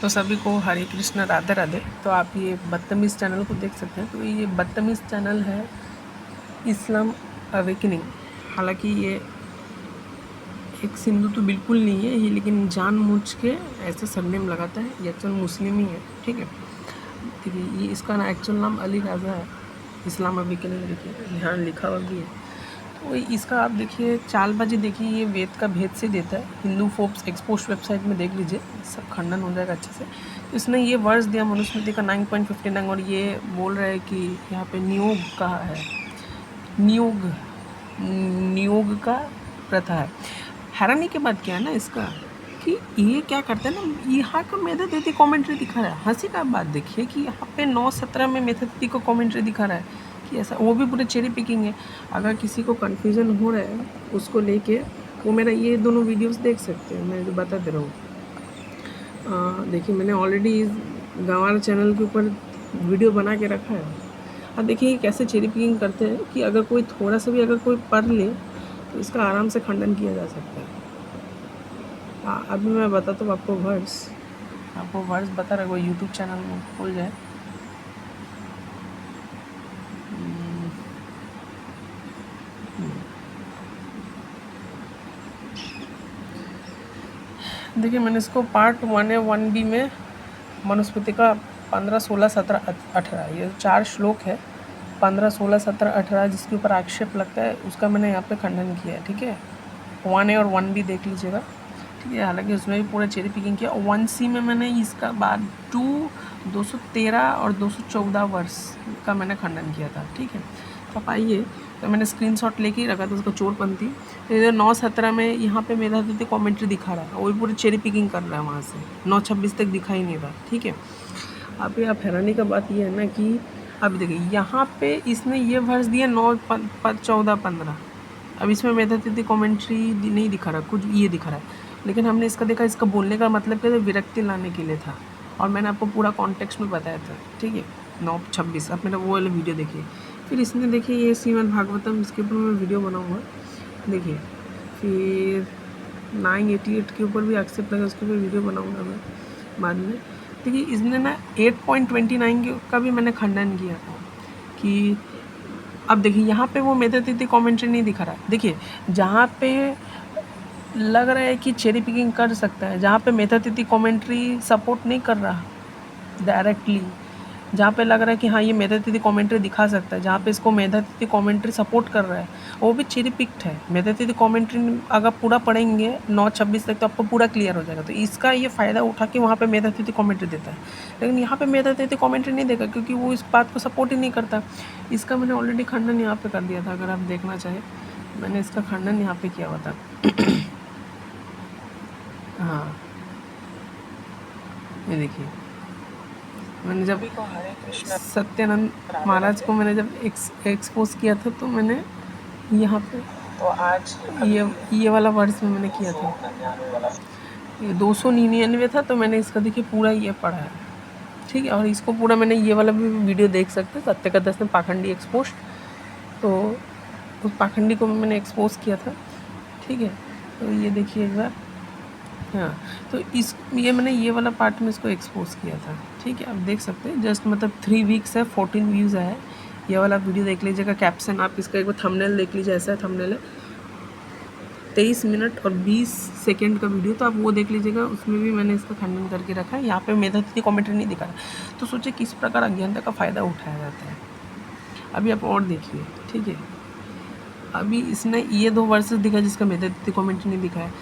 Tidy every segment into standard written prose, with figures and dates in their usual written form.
तो सभी को हरे कृष्ण राधे राधे। तो आप ये बदतमीज़ चैनल को देख सकते हैं। तो ये बदतमीज़ चैनल है इस्लाम अवेकनिंग। हालांकि ये एक सिंधु तो बिल्कुल नहीं है ये, लेकिन जानबूझ के ऐसे सरनेम लगाता है। ये एक्चुअल मुस्लिम ही है, ठीक है। देखिए ये इसका ना एक्चुअल नाम अली राजा है। इस्लाम अवेकनिंग देखिए यहाँ लिखा हुआ भी है। तो इसका आप देखिए चालबाजी देखिए, ये वेद का भेद से देता है। हिंदू फोर्ब्स एक्सपोस्ट वेबसाइट में देख लीजिए, सब खंडन हो जाएगा अच्छे से। तो इसने ये वर्ष दिया मनुस्मृति का 9.59 और ये बोल रहा है कि यहाँ पे नियोग कहा है, नियोग का प्रथा है। हैरानी की बात क्या है ना इसका कि ये क्या करते हैं ना, यहाँ का मेधा तिथि कॉमेंट्री दिखा रहा है। हंसी का बात देखिए कि यहाँ पे 9:17 में मेधा तिथि को कॉमेंट्री दिखा रहा है कि ऐसा, वो भी पूरे चेरी पिकिंग है। अगर किसी को कन्फ्यूज़न हो रहा है उसको लेके, वो मेरा ये दोनों वीडियोस देख सकते हैं, मैं जो बता दे रहा हूँ। देखिए मैंने ऑलरेडी गंवार चैनल के ऊपर वीडियो बना के रखा है। अब देखिए कैसे चेरी पिकिंग करते हैं कि अगर कोई थोड़ा सा भी अगर कोई पढ़ ले तो इसका आराम से खंडन किया जा सकता है। अभी मैं बताता हूँ आपको वर्ड्स बता रहा है। वो यूट्यूब चैनल में खुल जाए। देखिए मैंने इसको पार्ट 1A 1B में मनुस्मृति का 15, 16, 17, 18 ये 4 श्लोक है। 15, 16, 17, 18 जिसके ऊपर आक्षेप लगता है उसका मैंने यहाँ पे खंडन किया है, ठीक है। 1A और 1B देख लीजिएगा, ठीक है। हालांकि उसमें भी पूरा चेरी पिकिंग किया। 1C में मैंने इसका बाद 213 और 214 वर्ष का मैंने खंडन किया था, ठीक है। तो आप आइए, तो मैंने स्क्रीनशॉट लेके ही रखा था उसका चोरपंथी। तो इधर 9:17 में यहाँ पे मेरा तो कॉमेंट्री दिखा रहा है, वो भी पूरी चेरी पिकिंग कर रहा है वहाँ से। 9:26 तक दिखा ही नहीं रहा, ठीक है। अभी आप हैरानी का बात ये है ना कि अब देखिए यहाँ पे इसने ये वर्ष दिया 9, 14, 15। अब इसमें मेधा तिथि कॉमेंट्री नहीं दिखा रहा, कुछ ये दिखा रहा है। लेकिन हमने इसका देखा, इसका बोलने का मतलब क्या था, विरक्ति लाने के लिए था। और मैंने आपको पूरा कॉन्टेक्स्ट में बताया था, ठीक है। 9:26 अब मेरा वो वाला वीडियो देखिए। फिर इसने देखिए ये श्रीमद् भागवतम, इसके ऊपर मैं वीडियो बनाऊँगा, देखिए। फिर 988 के ऊपर भी एक्सेप्ट लगा, उसके ऊपर वीडियो बनाऊँगा मैं बाद में। देखिए इसने ना 8.29 का भी मैंने खंडन किया था कि अब देखिए यहाँ पे वो मेधा तिथि कॉमेंट्री नहीं दिखा रहा। देखिए जहाँ पे लग रहा है कि चेरी पिकिंग कर सकता है, जहाँ पे मेधा तिथि कॉमेंट्री सपोर्ट नहीं कर रहा डायरेक्टली, जहाँ पे लग रहा है कि हाँ ये मेधा तिथि कॉमेंट्री दिखा सकता है, जहाँ पे इसको मेधा तिथि कॉमेंट्री सपोर्ट कर रहा है, वो भी चेरी पिक्ड है। मेधा तिथि कॉमेंट्री अगर पूरा पढ़ेंगे 9:26 तक तो आपको पूरा क्लियर हो जाएगा। तो इसका ये फ़ायदा उठा के वहाँ पे मेधा तिथि कॉमेंट्री देता है, लेकिन यहाँ पे मेधा तिथि कॉमेंट्री नहीं देगा क्योंकि वो इस बात को सपोर्ट ही नहीं करता। इसका मैंने ऑलरेडी खंडन यहाँ पर कर दिया था, अगर आप देखना चाहें मैंने इसका खंडन यहाँ पर किया हुआ था। हाँ ये देखिए, मैंने जब सत्यानंद महाराज को मैंने जब एक्सपोज किया था तो मैंने यहाँ पे तो आज ये वाला वर्ड्स में मैंने किया था। ये 299 था, तो मैंने इसका देखिए पूरा ये पढ़ा है, ठीक है। और इसको पूरा मैंने ये वाला भी वीडियो देख सकते हैं, सत्य का 10 में पाखंडी एक्सपोज। तो उस पाखंडी को मैंने एक्सपोज किया था, ठीक है। तो ये देखिए एक बार, हाँ। तो ये मैंने ये वाला पार्ट में इसको एक्सपोज किया था, ठीक है। आप देख सकते हैं जस्ट मतलब 3 वीक्स है, 14 व्यूज़ आया है। ये वाला वीडियो देख लीजिएगा। कैप्शन आप इसका एक बार थंबनेल देख लीजिए, ऐसा थंबनेल है। 23 मिनट और 20 सेकेंड का वीडियो, तो आप वो देख लीजिएगा। उसमें भी मैंने इसका खंडन करके रखा है। यहाँ पे मेधा तिथि कॉमेंट्री नहीं दिखा रहा। तो सोचिए किस प्रकार अज्ञानता का फ़ायदा उठाया जाता है। अभी आप और देखिए, ठीक है। अभी इसने ये 2 वर्सेस दिखा जिसका मेधा तिथि कॉमेंट्री नहीं दिखा है,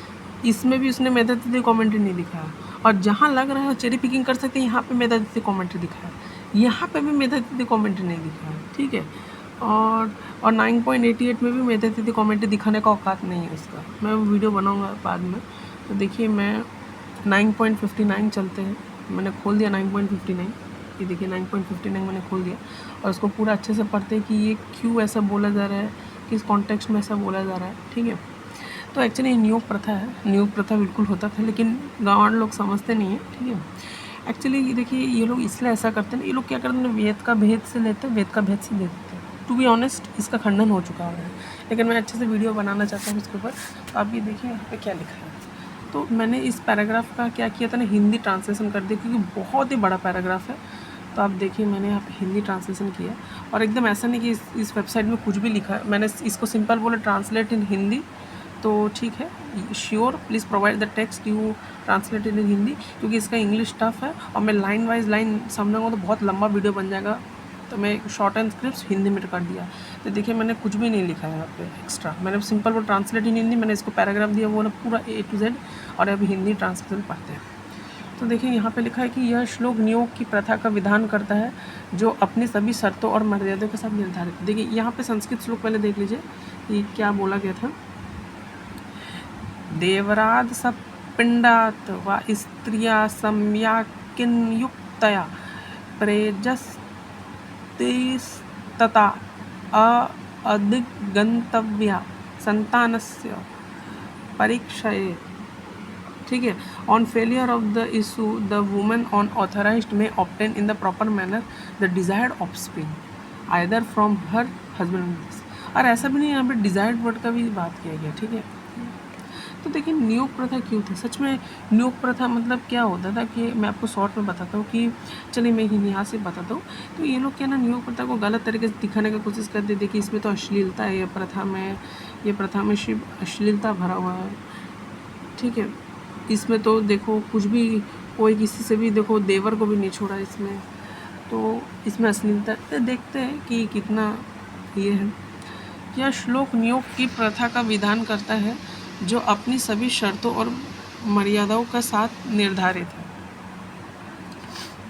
इसमें भी उसने मेधा तिथि कॉमेंट्री नहीं दिखाया। और जहाँ लग रहा है चेरी पिकिंग कर सकते हैं, यहाँ पे मेधा तिथि कॉमेंट्री दिखाया, यहाँ पे भी मेधा तिथि कॉमेंट्री नहीं दिखाया, ठीक है। और 9.88 में भी मेधा तिथि कॉमेंट्री दिखाने का औकात नहीं है उसका। मैं वो वीडियो बनाऊँगा बाद में। तो देखिए मैं 9.59 चलते हैं, मैंने खोल दिया 9.59। ये देखिए 9.59 मैंने खोल दिया और उसको पूरा अच्छे से पढ़ते हैं कि ये क्यों ऐसा बोला जा रहा है, किस कॉन्टेक्स्ट में ऐसा बोला जा रहा है, ठीक है। तो एक्चुअली नियोग प्रथा है, नियोग प्रथा बिल्कुल होता था, लेकिन गाँव लोग समझते नहीं हैं, ठीक है। एक्चुअली ये देखिए ये लोग इसलिए ऐसा करते हैं, ये लोग क्या करते हैं, वेद का भेद से लेते हैं, वेद का भेद से देते हैं। टू बी ऑनेस्ट इसका खंडन हो चुका है, लेकिन मैं अच्छे से वीडियो बनाना चाहता हूँ इसके ऊपर। तो आप ये देखिए यहाँ पे क्या लिखा है, तो मैंने इस पैराग्राफ का क्या किया था ना, हिंदी ट्रांसलेशन कर दिया, क्योंकि बहुत ही बड़ा पैराग्राफ है। तो आप देखिए मैंने यहाँ पे हिंदी ट्रांसलेशन किया, और एकदम ऐसा नहीं कि इस वेबसाइट में कुछ भी लिखा है, मैंने इसको सिंपल बोला ट्रांसलेट इन हिंदी, तो ठीक है, sure please provide the text you translate इन हिंदी, क्योंकि इसका इंग्लिश टफ है और मैं लाइन वाइज लाइन समझाऊंगा तो बहुत लंबा वीडियो बन जाएगा, तो मैं शॉर्ट एंड स्क्रिप्ट हिंदी में कर दिया। तो देखिए मैंने कुछ भी नहीं लिखा है यहाँ पे एक्स्ट्रा, मैंने सिंपल वो ट्रांसलेट इन हिंदी, मैंने इसको पैराग्राफ दिया वो ना पूरा A to Z, और अभी हिंदी ट्रांसलेशन पढ़ते हैं। तो देखिए यहाँ पे लिखा है कि यह श्लोक नियोग की प्रथा का विधान करता है, जो अपनी सभी शर्तों और मर्यादाओं के साथ निर्धारित। देखिए यहाँ पे संस्कृत श्लोक पहले देख लीजिए कि क्या बोला गया था। देवराद सपिंडात व स्त्रिया सम्याकिन्युक्तया प्रेजस्तिस्तता अधिगंतव्या संतानस्य परीक्षये। ठीक है, on failure of the issue the woman on authorized may obtain in the proper manner the desired offspring either from her husband. और ऐसा भी नहीं, यहाँ पे डिजायर्ड वर्ड का भी बात किया गया। ठीक है, तो देखिए नियोग प्रथा क्यों थी, सच में नियोग प्रथा मतलब क्या होता था कि मैं आपको शॉर्ट में बताता हूँ कि चलिए मैं यहाँ से बताता हूँ। तो ये लोग क्या ना नियोग प्रथा को गलत तरीके से दिखाने की कोशिश करते थे कि इसमें तो अश्लीलता है, ये प्रथा में शिव अश्लीलता भरा हुआ है। ठीक है, इसमें तो देखो कुछ भी, कोई किसी से भी देखो देवर को भी नहीं छोड़ा इसमें, तो इसमें अश्लीलता। देखते हैं कि कितना ये है। यह श्लोक नियोग की प्रथा का विधान करता है, जो अपनी सभी शर्तों और मर्यादाओं का साथ निर्धारित है।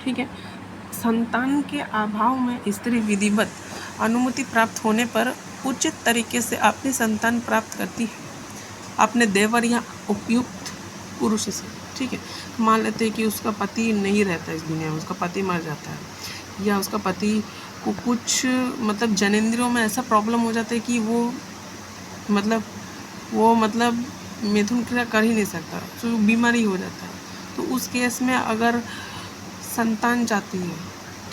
ठीक है, संतान के अभाव में स्त्री विधिवत अनुमति प्राप्त होने पर उचित तरीके से अपनी संतान प्राप्त करती है अपने देवर या उपयुक्त पुरुष से। ठीक है, मान लेते हैं कि उसका पति नहीं रहता इस दुनिया में, उसका पति मर जाता है, या उसका पति को कुछ मतलब जनेंद्रियों में ऐसा प्रॉब्लम हो जाता है कि वो मिथुन क्रिया कर ही नहीं सकता, तो बीमारी हो जाता है। तो उस केस में अगर संतान चाहती है,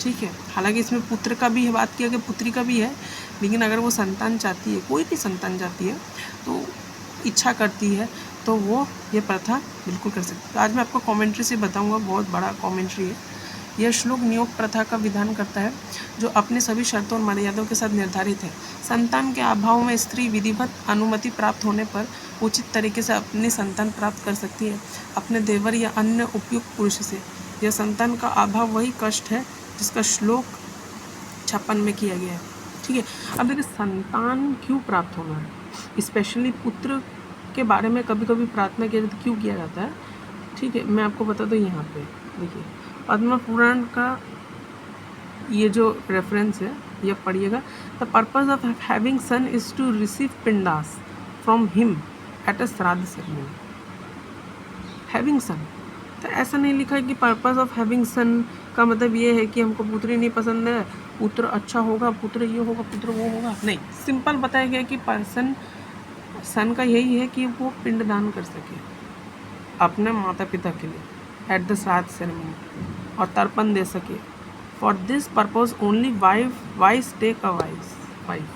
ठीक है, हालांकि इसमें पुत्र का भी बात किया कि पुत्री का भी है, लेकिन अगर वो संतान चाहती है, कोई भी संतान चाहती है, तो इच्छा करती है, तो वो ये प्रथा बिल्कुल कर सकती है। तो आज मैं आपको कमेंट्री से बताऊंगा, बहुत बड़ा कमेंट्री है। यह श्लोक नियोग प्रथा का विधान करता है, जो अपने सभी शर्तों और मर्यादाओं के साथ निर्धारित है। संतान के अभाव में स्त्री विधिवत अनुमति प्राप्त होने पर उचित तरीके से अपनी संतान प्राप्त कर सकती है अपने देवर या अन्य उपयुक्त पुरुष से। यह संतान का अभाव वही कष्ट है जिसका श्लोक 56 में किया गया है। ठीक है, अब देखिए संतान क्यों प्राप्त होना है, स्पेशली पुत्र के बारे में कभी कभी प्रार्थना किया जाता है, क्यों किया जाता है। ठीक है, मैं आपको बता दूँ, यहाँ पे देखिए पद्म पुराण का ये जो रेफरेंस है ये पढ़िएगा। The purpose of having son is to receive pindas from him at a shraddha ceremony. Having सन, तो ऐसा नहीं लिखा है कि पर्पज ऑफ हैविंग सन का मतलब ये है कि हमको पुत्री नहीं पसंद है, पुत्र अच्छा होगा, पुत्र ये होगा, पुत्र वो होगा, नहीं। सिंपल बताया गया कि पर्सन सन का यही है कि वो पिंडदान कर सके अपने माता पिता के लिए एट द श्राद्ध सेरेमनी, और तर्पण दे सके। For this purpose only wise take a wife.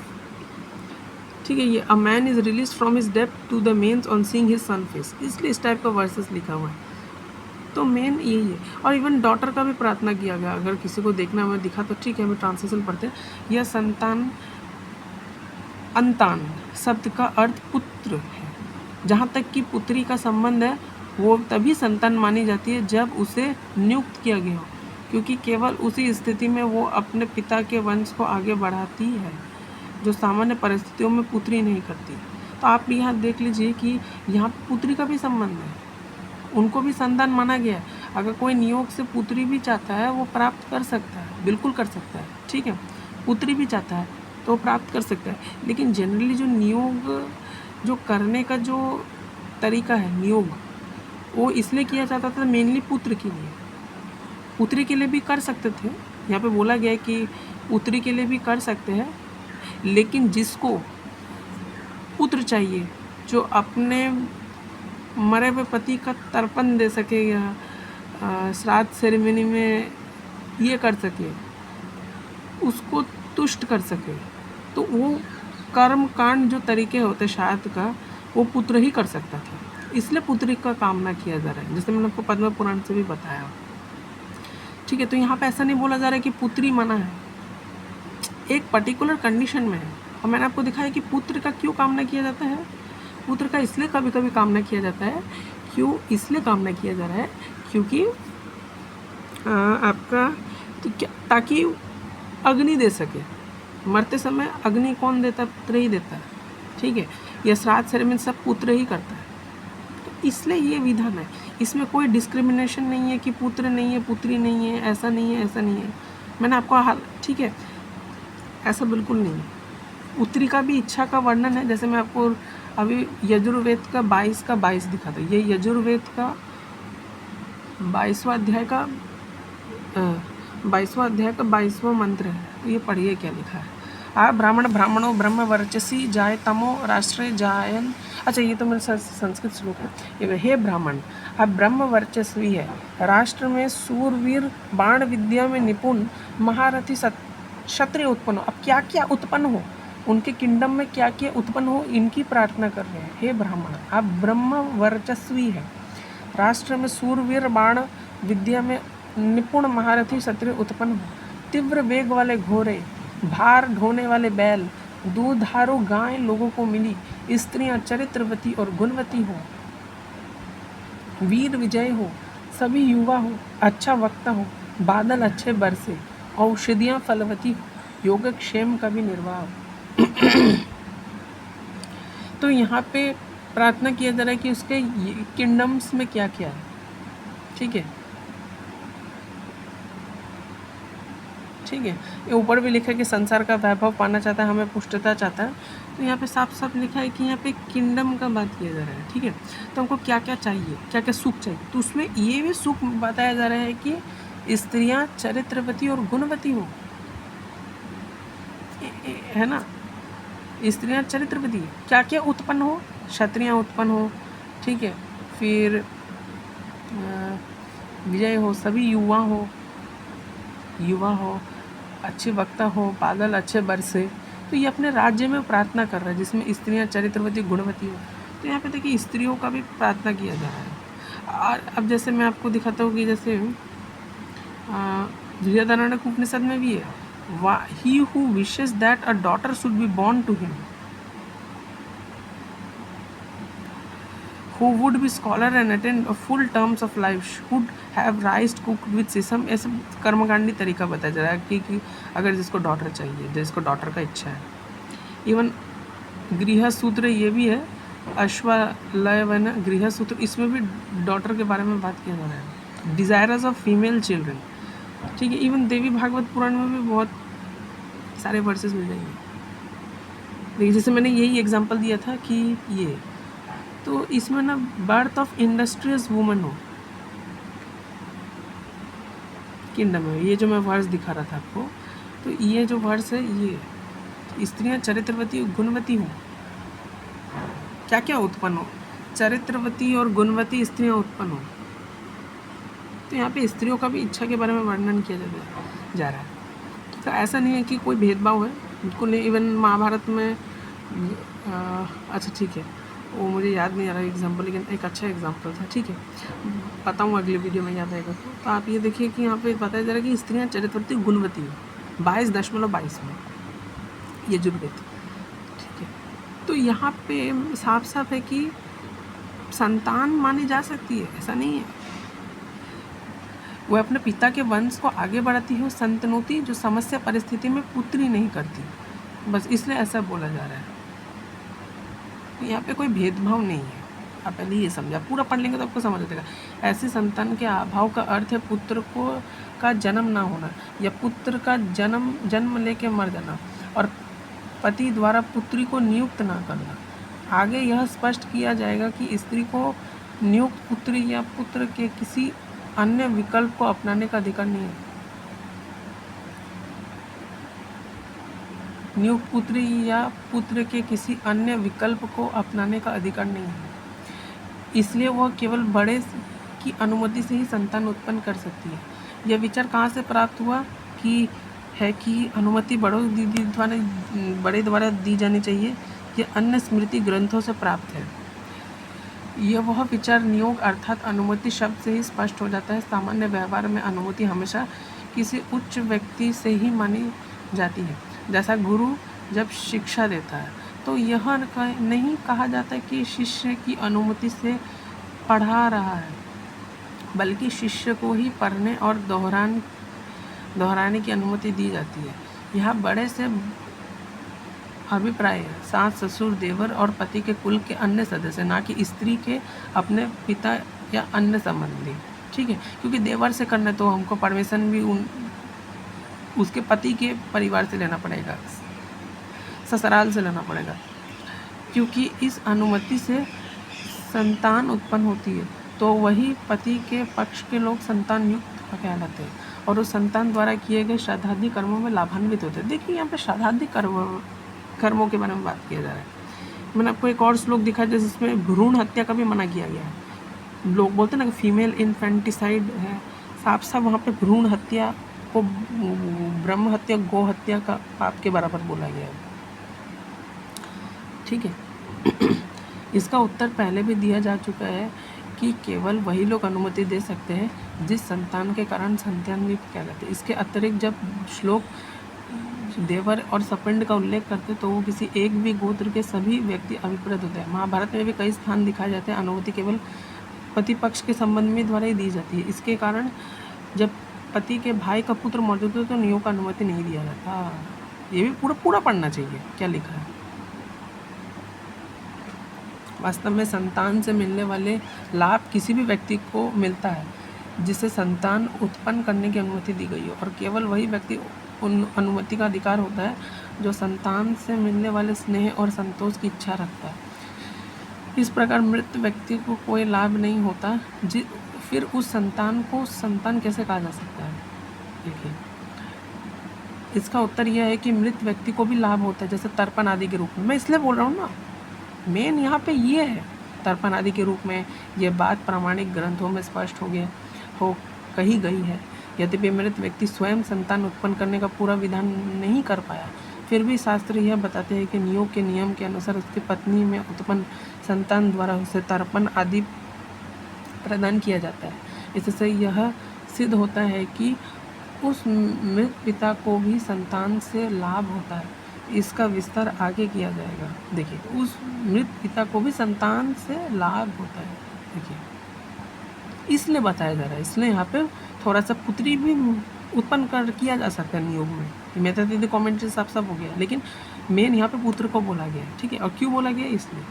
ठीक है, ये a man is release from his death to the manes on seeing his son face, इसलिए इस टाइप का वर्सेस लिखा हुआ है। तो मेन यही है, और इवन डॉटर का भी प्रार्थना किया गया, अगर किसी को देखना हमें दिखा तो ठीक है, हमें ट्रांसलेशन पढ़ते हैं। यह संतान अंतान शब्द का अर्थ पुत्र है। जहाँ तक कि पुत्री का संबंध है, वो तभी संतान मानी जाती है जब उसे नियुक्त किया गया हो, क्योंकि केवल उसी स्थिति में वो अपने पिता के वंश को आगे बढ़ाती है, जो सामान्य परिस्थितियों में पुत्री नहीं करती। तो आप यहाँ देख लीजिए कि यहाँ पुत्री का भी संबंध है, उनको भी संतान माना गया है। अगर कोई नियोग से पुत्री भी चाहता है वो प्राप्त कर सकता है, बिल्कुल कर सकता है। ठीक है, पुत्री भी चाहता है तो प्राप्त कर सकता है, लेकिन जनरली जो नियोग जो करने का जो तरीका है, नियोग वो इसलिए किया जाता था मेनली पुत्र के लिए। पुत्री के लिए भी कर सकते थे, यहाँ पे बोला गया है कि पुत्री के लिए भी कर सकते हैं, लेकिन जिसको पुत्र चाहिए, जो अपने मरे हुए पति का तर्पण दे सके या श्राद्ध सेरेमनी में ये कर सके, उसको तुष्ट कर सके, तो वो कर्म कांड जो तरीके होते श्राद्ध का, वो पुत्र ही कर सकता था। इसलिए पुत्री का कामना किया जा रहा है, जैसे मैंने आपको पद्म पुराण से भी बताया। ठीक है, तो यहाँ पे ऐसा नहीं बोला जा रहा है कि पुत्री मना है, एक पर्टिकुलर कंडीशन में है। और मैंने आपको दिखाया कि पुत्र का क्यों कामना किया जाता है। पुत्र का इसलिए कभी कभी कामना किया जाता है, इसलिए कामना किया जा रहा है क्योंकि आपका तो क्या, ताकि अग्नि दे सके। मरते समय अग्नि कौन देता है? पुत्र ही देता है। ठीक है, यह श्राद्ध सेरेमनी सब पुत्र ही करता है, तो इसलिए ये विधान है। इसमें कोई डिस्क्रिमिनेशन नहीं है कि पुत्र नहीं है, पुत्री नहीं है, ऐसा नहीं है, ऐसा नहीं है। मैंने आपको ठीक है, ऐसा बिल्कुल नहीं है। पुत्री का भी इच्छा का वर्णन है, जैसे मैं आपको अभी यजुर्वेद का 22 का 22 दिखा था। ये यजुर्वेद का 22वां अध्याय का 22वां मंत्र है। तो ये पढ़िए क्या लिखा है। आ ब्राह्मण ब्राह्मणों ब्रह्म वर्चसी जाय तमो राष्ट्रे जायन। अच्छा, ये तो मेरे संस्कृत श्लोक है। ये हे ब्राह्मण, आप ब्रह्म वर्चस्वी है, राष्ट्र में सूरवीर, बाण विद्या में निपुण, महारथी क्षत्रिय उत्पन्न हो। अब क्या क्या उत्पन्न हो, उनके किंगडम में क्या क्या उत्पन्न हो, इनकी प्रार्थना कर रहे हैं। हे ब्राह्मण, आप ब्रह्म वर्चस्वी है, राष्ट्र में सूरवीर, बाण विद्या में निपुण, महारथी क्षत्रिय उत्पन्न हो, तीव्र वेग वाले घोड़े, भार ढोने वाले बैल, दूधारू गाय लोगों को मिली, स्त्रियां चरित्रवती और गुणवती हो, वीर विजय हो, सभी युवा हो, अच्छा वक्ता हो, बादल अच्छे बरसे, औषधियाँ फलवती हो, योगक्षेम का भी निर्वाह हो। तो यहाँ पे प्रार्थना किया जा रहा है कि उसके किंगडम्स में क्या क्या है। ठीक है, ठीक है। ये ऊपर भी लिखा है कि संसार का वैभव पाना चाहता है, हमें पुष्टता चाहता है। तो यहाँ पे साफ साफ लिखा है कि यहाँ पे किंगडम का बात किया जा रहा है। ठीक है, तो हमको क्या क्या चाहिए, क्या क्या सुख चाहिए, तो उसमें ये भी सुख बताया जा रहा है कि स्त्रियाँ चरित्रवती और गुणवती हो, है ना। स्त्रियाँ चरित्रवती, क्या क्या उत्पन्न हो, क्षत्रियाँ उत्पन्न हो। ठीक है, फिर विजय हो, सभी युवा हो, अच्छे वक्ता हो, बादल अच्छे बरसे। तो ये अपने राज्य में प्रार्थना कर रहा है जिसमें स्त्रियाँ चरित्रवती गुणवती हो। तो यहाँ पे देखिए स्त्रियों का भी प्रार्थना किया जा रहा है। और अब जैसे मैं आपको दिखाता हूँ कि जैसे बृहदारण्यक उपनिषद में भी है, he who wishes that a daughter should be born to him, who would be scholar and attend a full terms of life, should have rice cooked with sesame। ऐसे कर्मकांडी तरीका बताया जा रहा है कि अगर जिसको डॉटर चाहिए, जिसको डॉटर का इच्छा है। इवन गृह सूत्र ये भी है, अश्वलय वन गृह सूत्र, इसमें भी डॉटर के बारे में बात किया जा रहा है, डिजायरस ऑफ फीमेल चिल्ड्रन। ठीक है, इवन देवी भागवत पुराण में भी बहुत सारे वर्सेस मिल जाएंगे। देखिए जैसे मैंने यही एग्जांपल दिया था कि ये, तो इसमें ना बर्थ ऑफ इंडस्ट्रियस वुमन हो किंगडम में, ये जो मैं वर्स दिखा रहा था आपको, तो ये जो वर्स है ये स्त्रियां चरित्रवती गुणवती हो, क्या क्या उत्पन्न हो, चरित्रवती और गुणवती स्त्रियां उत्पन्न हो। तो यहाँ पे स्त्रियों का भी इच्छा के बारे में वर्णन किया जा रहा है। तो ऐसा नहीं है कि कोई भेदभाव है, बिल्कुल नहीं। इवन महाभारत में अच्छा ठीक है, वो मुझे याद नहीं आ रहा एग्जाम्पल, लेकिन एक अच्छा एग्जाम्पल था। ठीक है, बताऊँ अगले वीडियो में याद आएगा। तो आप ये देखिए कि यहाँ पे बताया जा रहा है कि स्त्रियाँ चरित्रवती गुणवती है 22.22 में यजुर्वेद। ठीक है, तो यहाँ पे साफ साफ है कि संतान मानी जा सकती है, ऐसा नहीं है। वह अपने पिता के वंश को आगे बढ़ाती हो, संतनोती, जो समस्या परिस्थिति में पुत्री नहीं करती, बस इसलिए ऐसा बोला जा रहा है। यहाँ पे कोई भेदभाव नहीं है, आप पहले ये समझा, पूरा पढ़ लेंगे तो आपको समझ आ जाएगा। ऐसे संतान के अभाव का अर्थ है पुत्र को का जन्म ना होना, या पुत्र का जन्म लेके मर जाना, और पति द्वारा पुत्री को नियुक्त ना करना। आगे यह स्पष्ट किया जाएगा कि स्त्री को नियुक्त पुत्री या पुत्र के किसी अन्य विकल्प को अपनाने का अधिकार नहीं है। नियुक्त पुत्री या पुत्र के किसी अन्य विकल्प को अपनाने का अधिकार नहीं है, इसलिए वह केवल बड़े की अनुमति से ही संतान उत्पन्न कर सकती है। यह विचार कहाँ से प्राप्त हुआ कि अनुमति बड़े द्वारा दी जानी चाहिए। यह अन्य स्मृति ग्रंथों से प्राप्त है। यह वह विचार नियोग अर्थात अनुमति शब्द से ही स्पष्ट हो जाता है। सामान्य व्यवहार में अनुमति हमेशा किसी उच्च व्यक्ति से ही मानी जाती है। जैसा गुरु जब शिक्षा देता है तो यह नहीं कहा जाता कि शिष्य की अनुमति से पढ़ा रहा है, बल्कि शिष्य को ही पढ़ने और दोहराने की अनुमति दी जाती है। यह बड़े से अभिप्राय है सास ससुर देवर और पति के कुल के अन्य सदस्य, ना कि स्त्री के अपने पिता या अन्य संबंधी। ठीक है, क्योंकि देवर से करने तो हमको परमिशन भी उसके पति के परिवार से लेना पड़ेगा, ससुराल से लेना पड़ेगा, क्योंकि इस अनुमति से संतान उत्पन्न होती है तो वही पति के पक्ष के लोग संतान युक्त कहलाते हैं और उस संतान द्वारा किए गए श्राद्धादि कर्मों में लाभान्वित होते हैं। देखिए यहाँ पे श्राद्धादि कर्मों के बारे में बात किया जा रहा है। मैंने आपको एक और श्लोक दिखाया जिसमें भ्रूण हत्या का भी मना किया गया है। लोग बोलते हैं ना कि फीमेल इन्फेंटिसाइड है, साफ साफ वहाँ पे भ्रूण हत्या को ब्रह्म हत्या गौ हत्या का पाप के बराबर बोला गया है। ठीक है इसका उत्तर पहले भी दिया जा चुका है कि केवल वही लोग अनुमति दे सकते हैं जिस संतान के कारण संतान भी कहलाते हैं। इसके अतिरिक्त जब श्लोक देवर और सपिंड का उल्लेख करते तो वो किसी एक भी गोत्र के सभी व्यक्ति अभिप्रेत होते हैं। महाभारत में भी कई स्थान दिखाए जाते हैं अनुमति केवल पति पक्ष के संबंध में द्वारा ही दी जाती है। इसके कारण जब पति के भाई का पुत्र मौजूद हो तो नियोग का अनुमति नहीं दिया जाता। ये भी पूरा पढ़ना चाहिए क्या लिखा है। वास्तव में संतान से मिलने वाले लाभ किसी भी व्यक्ति को मिलता है जिसे संतान उत्पन्न करने की अनुमति दी गई हो, और केवल वही व्यक्ति उन अनुमति का अधिकार होता है जो संतान से मिलने वाले स्नेह और संतोष की इच्छा रखता है। इस प्रकार मृत व्यक्ति को कोई लाभ नहीं होता, फिर उस संतान को संतान कैसे कहा जा सकता है। देखिए इसका उत्तर यह है कि मृत व्यक्ति को भी लाभ होता है, जैसे तर्पण आदि के रूप में। मैं इसलिए बोल रहा हूँ ना, मेन यहाँ पे ये है तर्पण आदि के रूप में। ये बात प्रामाणिक ग्रंथों में स्पष्ट कही गई है। यद्यपि मृत व्यक्ति स्वयं संतान उत्पन्न करने का पूरा विधान नहीं कर पाया, फिर भी शास्त्र यह बताते हैं कि नियोग के नियम के अनुसार उसकी पत्नी में उत्पन्न संतान द्वारा उसे तर्पण आदि प्रदान किया जाता है। इससे यह सिद्ध होता है कि उस मृत पिता को भी संतान से लाभ होता है। इसका विस्तार आगे किया जाएगा। देखिए उस मृत पिता को भी संतान से लाभ होता है। देखिए इसलिए बताया जा रहा है, इसलिए यहाँ पे थोड़ा सा पुत्री भी उत्पन्न किया जा सकता है नियोग में। मेहता दीदी कॉमेंट से साफ साफ हो गया, लेकिन मेन यहाँ पे पुत्र को बोला गया है। ठीक है, और क्यों बोला गया इसलिए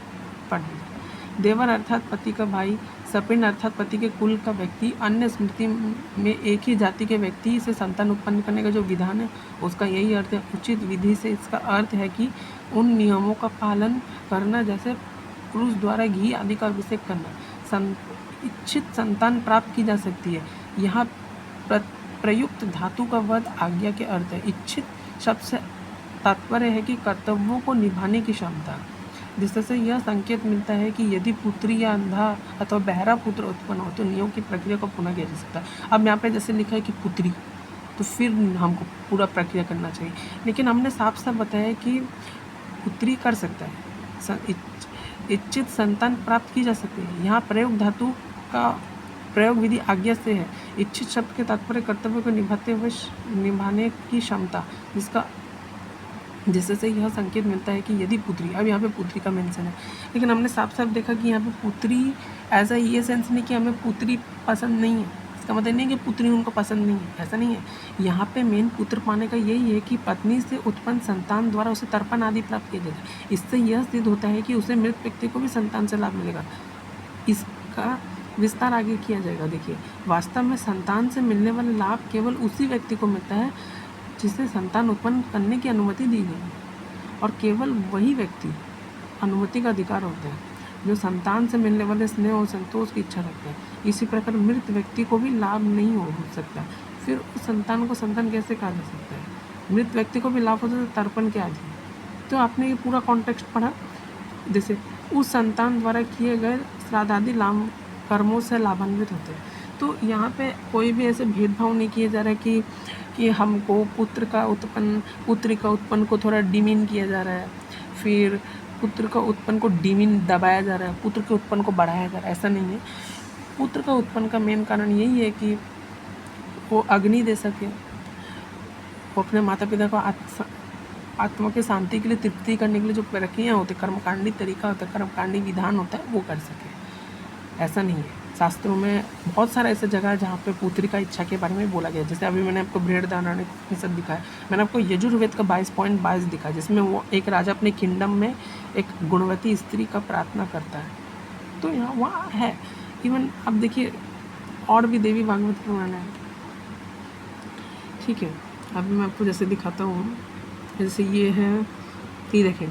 पढ़ लीजिए। देवर अर्थात पति का भाई, सपिंड अर्थात पति के कुल का व्यक्ति, अन्य स्मृति में एक ही जाति के व्यक्ति से संतान उत्पन्न करने का जो विधान है उसका यही अर्थ है। उचित विधि से इसका अर्थ है कि उन नियमों का पालन करना, जैसे पुरुष द्वारा घी आदि का अभिषेक करना, इच्छित संतान प्राप्त की जा सकती है। यहाँ प्रयुक्त धातु का वध आज्ञा के अर्थ है। इच्छित शब्द से तात्पर्य है कि कर्तव्यों को निभाने की क्षमता, जिससे यह संकेत मिलता है कि यदि पुत्री या अंधा अथवा बहरा पुत्र उत्पन्न हो तो नियोग की प्रक्रिया को पुनः किया जा सकता है। अब यहाँ पे जैसे लिखा है कि पुत्री, तो फिर हमको पूरा प्रक्रिया करना चाहिए, लेकिन हमने साफ साफ बताया कि पुत्री कर सकता है, इच्छित संतान प्राप्त की जा सकती है। यहाँ प्रयोग धातु का प्रयोग विधि आज्ञा से है। इच्छित शब्द के तात्पर्य कर्तव्य को निभाने की क्षमता, जिससे यह संकेत मिलता है कि यदि पुत्री, अब यहाँ पे पुत्री का मेंशन है, लेकिन हमने साफ साफ देखा कि यहाँ पे पुत्री ऐसा ये सेंस नहीं कि हमें पुत्री पसंद नहीं है। इसका मतलब नहीं कि पुत्री उनको पसंद नहीं है, ऐसा नहीं है। यहाँ पे मेन पुत्र पाने का यही है कि पत्नी से उत्पन्न संतान द्वारा उसे तर्पण आदि प्राप्त किया जाए। इससे यह सिद्ध होता है कि उसे मृत व्यक्ति को भी संतान से लाभ मिलेगा। इसका विस्तार आगे किया जाएगा। देखिए वास्तव में संतान से मिलने वाले लाभ केवल उसी व्यक्ति को मिलता है जिसे संतान उत्पन्न करने की अनुमति दी गई है, और केवल वही व्यक्ति अनुमति का अधिकार होता है जो संतान से मिलने वाले स्नेह और संतोष की इच्छा रखता है। इसी प्रकार मृत व्यक्ति को भी लाभ नहीं हो सकता, फिर उस संतान को संतान कैसे कहा जा सकता है। मृत व्यक्ति को भी लाभ होता है तर्पण के आदि। तो आपने ये पूरा कॉन्टेक्स्ट पढ़ा, जैसे उस संतान द्वारा किए गए श्राद्ध आदि कर्मों से लाभान्वित होते हैं। तो यहाँ पे कोई भी ऐसे भेदभाव नहीं किया जा रहा है कि हमको पुत्री का उत्पन्न को थोड़ा डिमीन किया जा रहा है, फिर पुत्र का उत्पन्न को डिमिन दबाया जा रहा है, पुत्र के उत्पन्न को बढ़ाया जा रहा है, ऐसा नहीं है। पुत्र का उत्पन्न का मेन कारण यही है कि वो अग्नि दे सके, वो अपने माता पिता को आत्मा की शांति के लिए, तृप्ति करने के लिए जो प्रक्रिया होती है, कर्मकांडी तरीका होता है, कर्मकांडी विधान होता है, वो कर सके। ऐसा नहीं है। शास्त्रों में बहुत सारा ऐसा जगह है जहाँ पे पुत्री का इच्छा के बारे में बोला गया है। जैसे अभी मैंने आपको बृहदारण्यक उपनिषद दिखाया, मैंने आपको यजुर्वेद का 22.22 दिखा, जिसमें वो एक राजा अपने किंगडम में एक गुणवती स्त्री का प्रार्थना करता है। तो यहाँ वहाँ है। इवन अब देखिए और भी देवी भागवत पुराण है, ठीक है। अभी मैं आपको जैसे दिखाता हूँ, जैसे ये है, ये देखें,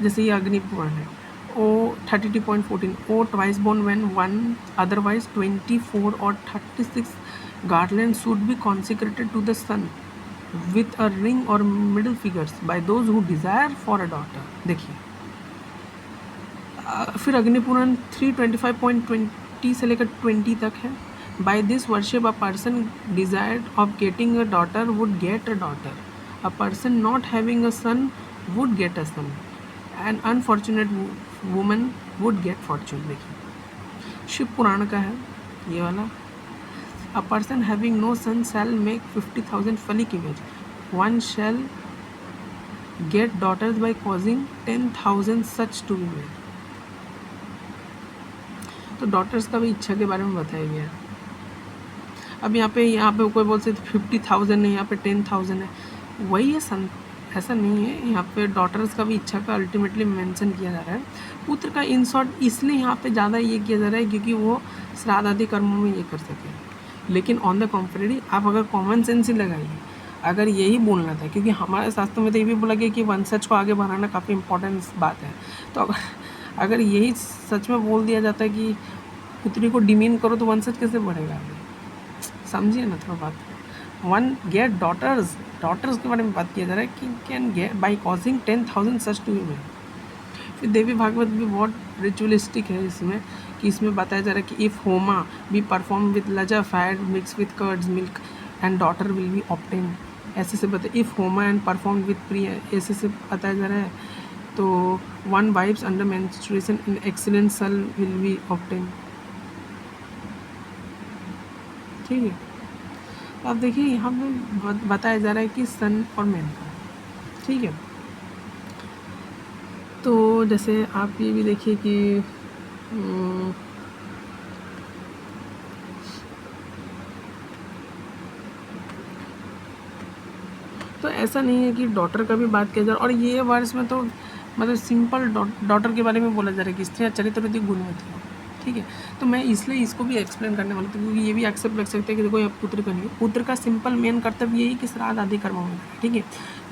जैसे ये अग्नि पुराण है, O 32.14, O twice born when one, otherwise 24 और 36 garlands should be consecrated to the sun with a ring or middle fingers by those who desire for a daughter। देखिए फिर अग्निपुराण 325.20 से लेकर 20 तक है। By this worship a person desired of getting a daughter would get a daughter, a person not having a son would get a son, an unfortunate woman would get fortune. देखिए शिव पुराण का है ये वाला। A person having no son shall make 50,000 phallic image, one shall get daughters by causing 10,000 such to be made. तो daughters का भी इच्छा के बारे में बताया गया है। अब यहाँ पे कोई बोल सकते 50,000 है, यहाँ पे 10,000 है, वही है सन, ऐसा नहीं है। यहाँ पे डॉटर्स का भी इच्छा का अल्टीमेटली मेंशन किया जा रहा है। पुत्र का इन शॉर्ट इसलिए यहाँ पे ज़्यादा ये किया जा रहा है क्योंकि वो श्राद्ध आदि कर्मों में ये कर सके। लेकिन ऑन द कॉन्ट्रेरी आप अगर कॉमन सेंस ही लगाइए, अगर यही बोलना था, क्योंकि हमारे शास्त्रों में तो ये भी बोला गया कि वंशज को आगे बढ़ाना काफ़ी इंपॉर्टेंट बात है, तो अगर यही सच में बोल दिया जाता है कि पुत्री को डिमीन करो तो वंशज कैसे बढ़ेगा आगे? समझिए ना थोड़ा बात। वन गेट डॉटर्स के बारे में बात किया जा रहा है कि can get by causing 10,000 such to be. फिर देवी भागवत भी बहुत रिचुअलिस्टिक है इसमें, कि इसमें बताया जा रहा है कि if homa be perform with laja fire mix with curds milk and daughter will be obtain, ऐसे से बताया। इफ़ होमा एंड परफॉर्म विद प्रिय, ऐसे से बताया जा रहा है। तो वन वाइफ्स अंडर मेंस्ट्रुएशन इन एक्सीलेंट सल विल बी ऑप्टेन, ठीक है। तो आप देखिए यहाँ पे बताया जा रहा है कि सन और मैन का, ठीक है। तो जैसे आप ये भी देखिए कि तो ऐसा नहीं है कि डॉटर का भी बात किया जा रहा, और ये वर्ष में तो मतलब सिंपल डॉटर के बारे में बोला जा रहा है कि स्त्रियाँ चरित्रवती गुणवती हो, ठीक है। तो मैं इसलिए इसको भी एक्सप्लेन करने वाला था, क्योंकि ये भी एक्सेप्ट रख सकते हैं कि देखो ये पुत्र का नहीं, पुत्र का सिंपल मेन कर्तव्य यही कि श्राद्ध आदि कर्मों में, ठीक है।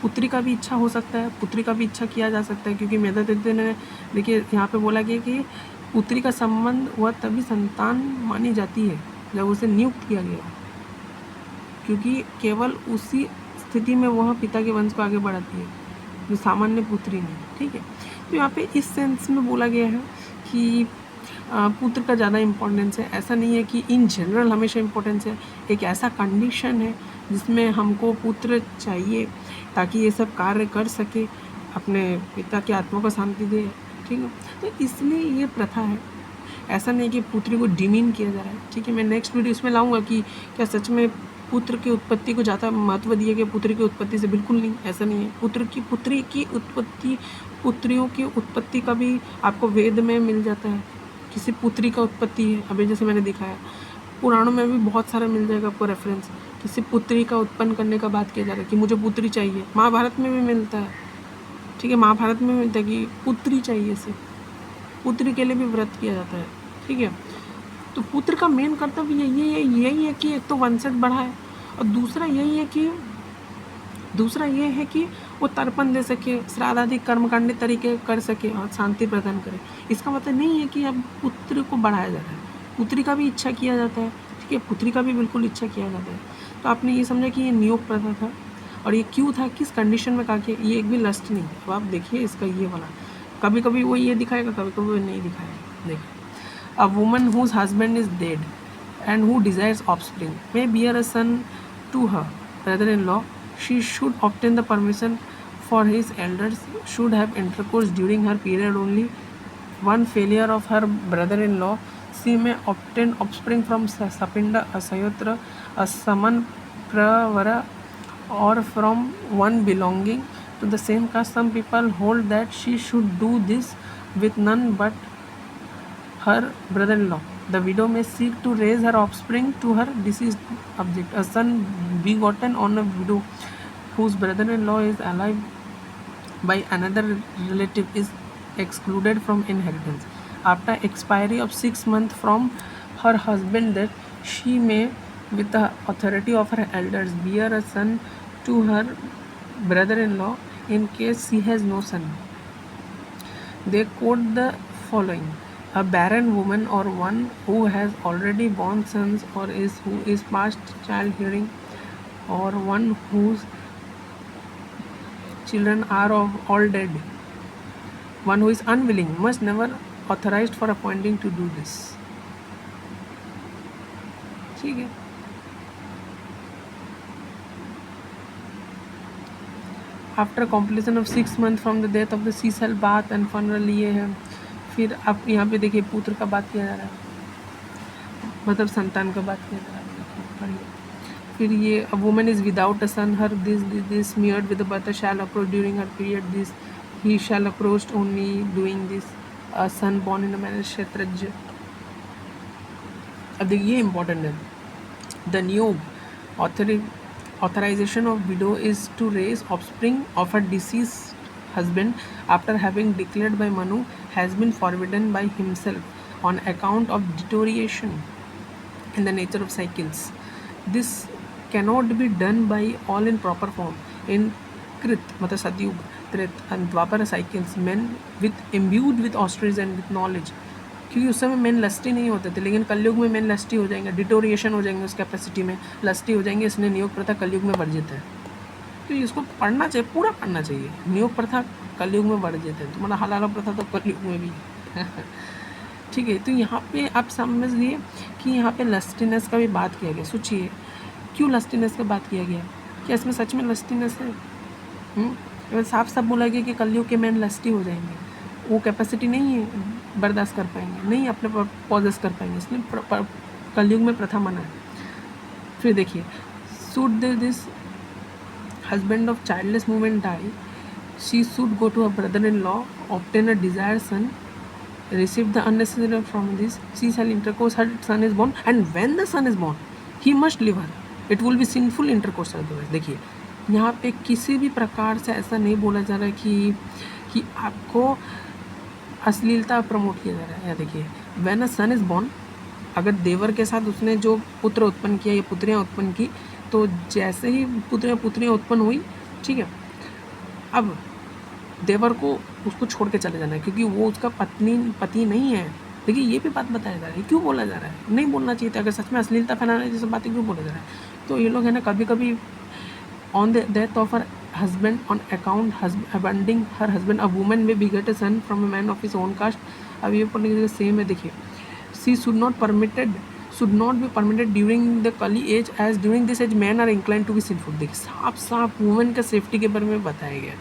पुत्री का भी इच्छा हो सकता है, पुत्री का भी इच्छा किया जा सकता है, क्योंकि मेधातिथि ने देखिए यहाँ पे बोला गया कि पुत्री का संबंध वह तभी संतान मानी जाती है जब उसे नियुक्त किया गया, क्योंकि केवल उसी स्थिति में वह पिता के वंश को आगे बढ़ाती है जो सामान्य पुत्री नहीं, ठीक है। तो यहाँ पे इस सेंस में बोला गया है कि पुत्र का ज़्यादा इम्पोर्टेंस है। ऐसा नहीं है कि इन जनरल हमेशा इम्पोर्टेंस है, एक ऐसा कंडीशन है जिसमें हमको पुत्र चाहिए ताकि ये सब कार्य कर सके, अपने पिता की आत्मा को शांति दे, ठीक है। तो इसलिए ये प्रथा है, ऐसा नहीं कि पुत्री को डिमीन किया जा रहा है, ठीक है। मैं नेक्स्ट वीडियो इसमें लाऊंगा कि क्या सच में पुत्र की उत्पत्ति को ज़्यादा महत्व दिया गया पुत्री की उत्पत्ति से, बिल्कुल नहीं, ऐसा नहीं है। पुत्री की उत्पत्ति, पुत्रियों की उत्पत्ति का भी आपको वेद में मिल जाता है, किसी पुत्री का उत्पत्ति है, अभी जैसे मैंने दिखाया, पुराणों में भी बहुत सारा मिल जाएगा आपको रेफरेंस, किसी पुत्री का उत्पन्न करने का बात किया जा रहा है कि मुझे पुत्री चाहिए। महाभारत में भी मिलता है, ठीक है, महाभारत में मिलता है कि पुत्री चाहिए, से पुत्री के लिए भी व्रत किया जाता है, ठीक है। तो पुत्र का मेन कर्तव्य यही है कि एक तो वंशज बढ़ाए, और दूसरा ये है कि वो तर्पण दे सके, श्राद्ध आदि कर्मकांडी तरीके कर सके और शांति प्रदान करे। इसका मतलब नहीं है कि अब पुत्र को बढ़ाया जा रहा है, पुत्री का भी इच्छा किया जाता है, ठीक है, पुत्री का भी बिल्कुल इच्छा किया जाता है। तो आपने ये समझा कि ये नियोग प्रथा था, और ये क्यों था, किस कंडीशन में कहा कि ये एक भी लस्ट नहीं है। तो आप देखिए इसका ये वाला, कभी कभी वो ये दिखाएगा, कभी कभी वो नहीं दिखाएगा। देखिए, a woman whose husband is dead and who desires offspring may bear a son to her brother-in-law, she should obtain the permission for his elders should have intercourse during her period only. One failure of her brother-in-law, she may obtain offspring from Sapinda, a Sayotra, a Saman Pravara, or from one belonging to the same caste. Some people hold that she should do this with none but her brother-in-law. The widow may seek to raise her offspring to her deceased object. A son begotten on a widow whose brother-in-law is alive by another relative is excluded from inheritance. After expiry of 6 months from her husband death, she may, with the authority of her elders, bear a son to her brother-in-law in case she has no son. They quote the following: a barren woman or one who has already borne sons or who is past childbearing, or one whose children are all dead, one who is unwilling, must never authorized for appointing to do this. ठीक है. After completion of 6 months from the death of the सीसल बात and funeral ये है. फिर आप यहाँ पे देखिए पुत्र का बात किया जा रहा है, मतलब संतान का बात किया जा रहा है. फिर ये a woman is without a son, her this married with birth shall approach during her period, this he shall approach only doing this. A son born in a marriage क्षेत्रज. अब देखिए ये इंपॉर्टेंट है. The new authorization of widow is to raise offspring of her deceased husband after having declared by Manu has been forbidden by himself on account of deterioration in the nature of cycles. This cannot be done by all in proper form. In Krit, मतलब सतयुग, त्रेत and Dwapar cycles, men with imbued with austerity and with knowledge, क्योंकि उस समय main lusty नहीं होते थे, लेकिन कलयुग में मेन लस्टी हो जाएंगे, डिटोरिएशन हो जाएंगे, उस कैपेसिटी में लस्टी हो जाएंगे, इसलिए नियोग प्रथा कलयुग में वर्जित है. तो इसको पढ़ना चाहिए, पूरा पढ़ना चाहिए. नियोग प्रथा कलयुग में वर्जित है, तुम्हारा हलाला प्रथा तो कलयुग में भी है. ठीक है. तो यहाँ पे आप समझिए कि यहाँ पे लस्टीनेस का भी बात किया गया. सोचिए क्यों लस्टीनेस का बात किया गया, क्या इसमें सच में लस्टीनेस है? साफ साफ बोला गया कि कलयुग के मेन लस्टी हो जाएंगे, वो कैपेसिटी नहीं है, बर्दाश्त कर पाएंगे, नहीं अपने पॉजेस कर पाएंगे, इसलिए कलयुग में प्रथा मना है. फिर देखिए, should this husband of childless woman die, she should go to a brother in law, obtain a desire son, receive the unnecessary from this, she shall intercourse, her son is born, and when the son is born he must leave her, it will be sinful intercourse otherwise. देखिए यहाँ पे किसी भी प्रकार से ऐसा नहीं बोला जा रहा है कि आपको अश्लीलता प्रमोट किया जा रहा है. या देखिए, when a son is born, अगर देवर के साथ उसने जो पुत्र उत्पन्न किया या पुत्रियाँ उत्पन्न की, तो जैसे ही पुत्रियाँ उत्पन्न हुई, ठीक है, अब देवर को उसको छोड़ के चले जाना है, क्योंकि वो उसका पति नहीं है. देखिए ये भी बात बताया जा रहा है. क्यों बोला जा रहा है? नहीं बोलना चाहिए था. अगर सच में अश्लीलता फैलाना जैसे बातें क्यों बोला जा रहा है? तो ये लोग है ना, कभी कभी on the death of her husband on account abandoning her husband, a woman may beget a son from a man of his own caste. अब ये पढ़ने के लिए सेम है. देखिए, she should not be permitted during the Kali age, as during this age men are inclined to be sinful. देखिए साफ साफ वुमेन का सेफ्टी के बारे में बताया गया.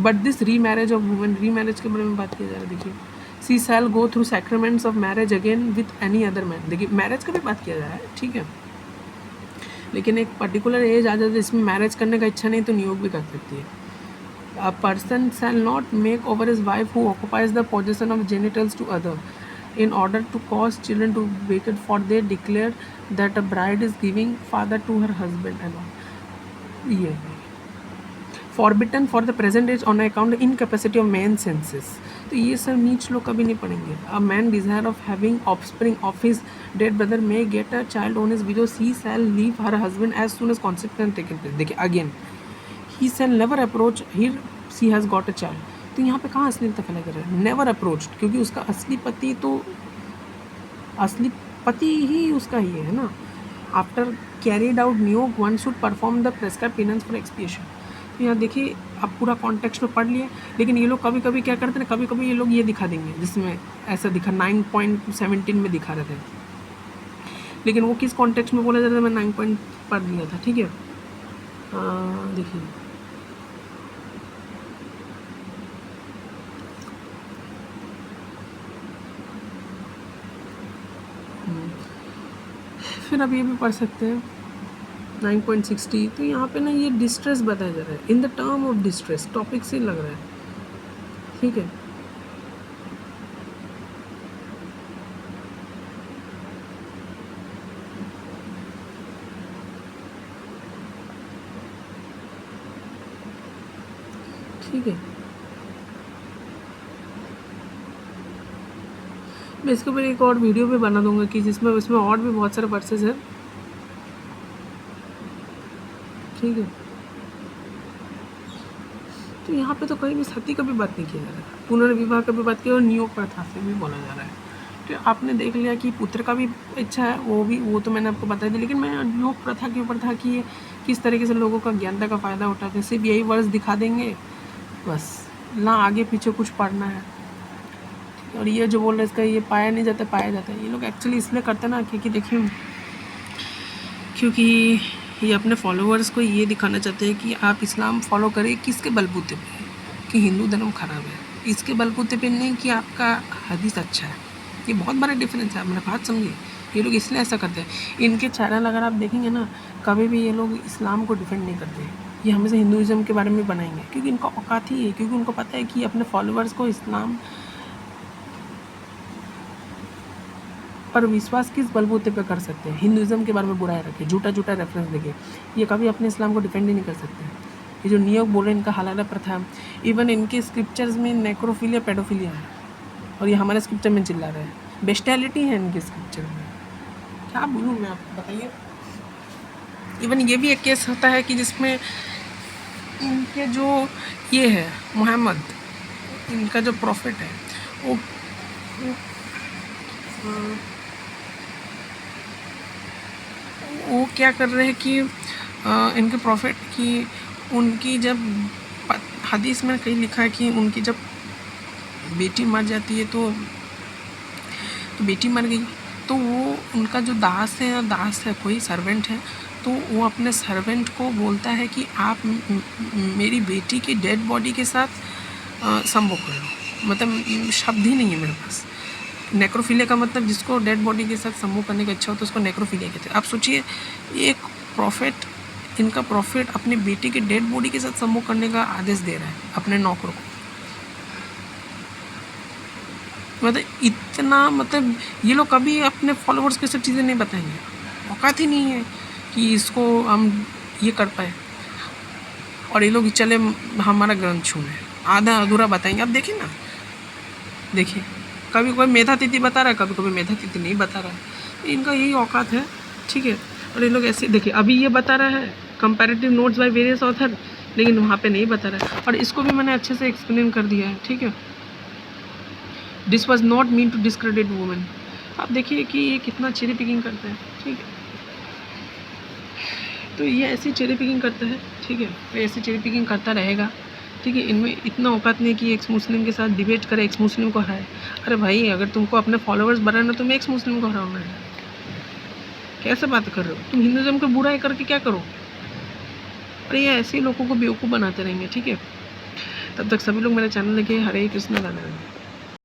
But this remarriage of women, remarriage के बारे में बात किया जा रहा है. देखिए, she shall go through sacraments of marriage again with any other man. देखिए मैरिज का भी बात किया जा रहा है, ठीक है, लेकिन एक पर्टिकुलर एज आ जाए जिसमें मैरिज करने का इच्छा नहीं तो नियोग भी कर सकती है. A person shall not make over his wife who occupies the position of genitals to other in order to cause children to make it, for they declare that a bride is giving father to her husband and all. ये forbidden for the present age on account of incapacity of man's senses. तो ये सब नीच लोग कभी नहीं पढ़ेंगे. A man desire of having offspring of his dead brother may get a child on his widow, he shall leave her husband as soon as conception taken place. देखिए again, he shall never approach, here she has got a child. तो यहाँ पे कहाँ अश्लीलता फैला कर रहा है? नेवर अप्रोच, क्योंकि उसका असली पति ही उसका ही है ना. आफ्टर कैरिड आउट नियोग, one should perform the prescribe penance for expiation. तो यहाँ देखिए, आप पूरा कॉन्टेक्स्ट में पढ़ लिए, लेकिन ये लोग कभी कभी क्या करते हैं, कभी कभी ये लोग ये दिखा देंगे, जिसमें ऐसा दिखा 9.17 में दिखा रहे थे, लेकिन वो किस कॉन्टेक्स्ट में बोला जाता है, मैं 9 पॉइंट पढ़ लिया था, ठीक है. देखिए फिर आप ये भी पढ़ सकते हैं 9.60। तो यहाँ पे ना ये डिस्ट्रेस बताया जा रहा है, in the term of distress, topic से लग रहा है, ठीक है। ठीक है, मैं इसके ऊपर एक और वीडियो भी बना दूंगा कि जिसमें उसमें और भी बहुत सारे वर्सेस हैं, ठीक है। तो यहाँ पे तो कहीं भी सती का भी बात नहीं किया जा रहा है, पुनर्विवाह का भी बात किया और नियोग प्रथा से भी बोला जा रहा है। तो आपने देख लिया कि पुत्र का भी इच्छा है, वो तो मैंने आपको बता दिया, लेकिन मैं नियोग प्रथा के ऊपर था कि ये किस तरीके से लोगों का ज्ञानता का फ़ायदा उठाते हैं। सिर्फ यही वर्ष दिखा देंगे बस, ना आगे पीछे कुछ पढ़ना है। और ये जो बोल रहे इसका ये पाया नहीं जाता, पाया जाता है, ये लोग एक्चुअली इसलिए करते हैं ना क्योंकि देखिए, क्योंकि ये अपने फॉलोअर्स को ये दिखाना चाहते हैं कि आप इस्लाम फॉलो करें किसके बलबूते पे, कि हिंदू धर्म खराब है, इसके बलबूते पे नहीं कि आपका हदीस अच्छा है। ये बहुत बड़ा डिफरेंस है, आप मेरा बात समझिए। ये लोग इसलिए ऐसा करते हैं। इनके चैनल अगर आप देखेंगे ना, कभी भी ये लोग इस्लाम को डिफेंड नहीं करते, ये हमेशा हिंदुज़म के बारे में बनाएंगे, क्योंकि इनका औकात ही है, क्योंकि उनको पता है कि अपने फॉलोअर्स को इस्लाम पर विश्वास किस बलबूते पे कर सकते हैं। हिंदुज़म के बारे में बुराई रखे, झूठा झूठा रेफरेंस देके, ये कभी अपने इस्लाम को डिफेंड ही नहीं कर सकते। ये जो नियोग बोल रहे हैं, इनका हलाला प्रथा, इवन इनके स्क्रिप्चर्स में नेक्रोफिलिया पेडोफिलिया है, और ये हमारे स्क्रिप्चर में चिल्ला रहे हैं। बेस्टैलिटी है इनके स्क्रिप्चर में, क्या बोलूँ मैं आपको, बताइए। इवन ये भी एक केस होता है कि जिसमें इनके जो ये है मोहम्मद, इनका जो प्रॉफिट है, वो क्या कर रहे हैं कि इनके प्रॉफिट की, उनकी जब हदीस में कहीं लिखा है कि उनकी जब बेटी मर जाती है तो बेटी मर गई तो वो उनका जो दास है कोई सर्वेंट है, तो वो अपने सर्वेंट को बोलता है कि आप मेरी बेटी की डेड बॉडी के साथ संभोग कर लो। मतलब शब्द ही नहीं है मेरे पास। नेक्रोफिलिया का मतलब जिसको डेड बॉडी के साथ संभोग करने की इच्छा हो तो उसको नेक्रोफिलिया कहते हैं। आप सोचिए, एक प्रॉफिट, इनका प्रॉफिट अपनी बेटी के डेड बॉडी के साथ संभोग करने का आदेश दे रहा है अपने नौकरों को। मतलब इतना, मतलब ये लोग कभी अपने फॉलोअर्स को सब चीज़ें नहीं बताएंगे, औकात ही नहीं है कि इसको हम ये कर पाए। और ये लोग चले हमारा ग्रंथ छूने, आधा अधूरा बताएंगे। आप देखिए ना, देखिए कभी कोई मेधा तिथि बता रहा है, कभी कभी मेधा तिथि नहीं बता रहा है। इनका यही औकात है, ठीक है। और ये लोग ऐसे, देखिए अभी ये बता रहा है comparative notes by various author, लेकिन वहाँ पे नहीं बता रहा है। और इसको भी मैंने अच्छे से एक्सप्लेन कर दिया है, ठीक है। This was not mean to discredit women. आप देखिए कि ये कितना चेरी पिकिंग करता है, ठीक है। तो ये ऐसी चेरी पिकिंग करता है, ठीक है, तो ऐसी चेरी पिकिंग करता रहेगा, ठीक है। इनमें इतना औकात नहीं कि एक्स मुस्लिम के साथ डिबेट करे, एक्स मुस्लिम को हराए। अरे भाई, अगर तुमको अपने फॉलोअर्स बनाना तो मैं एक्स मुस्लिम को हराऊंगा, कैसे बात कर रहे हो तुम? हिंदुज़म को बुराई करके क्या करो? अरे ये ऐसे ही लोगों को बेवकूफ़ बनाते रहेंगे, ठीक है। तब तक सभी लोग मेरे चैनल देखें। हरे कृष्ण, राधे राधे।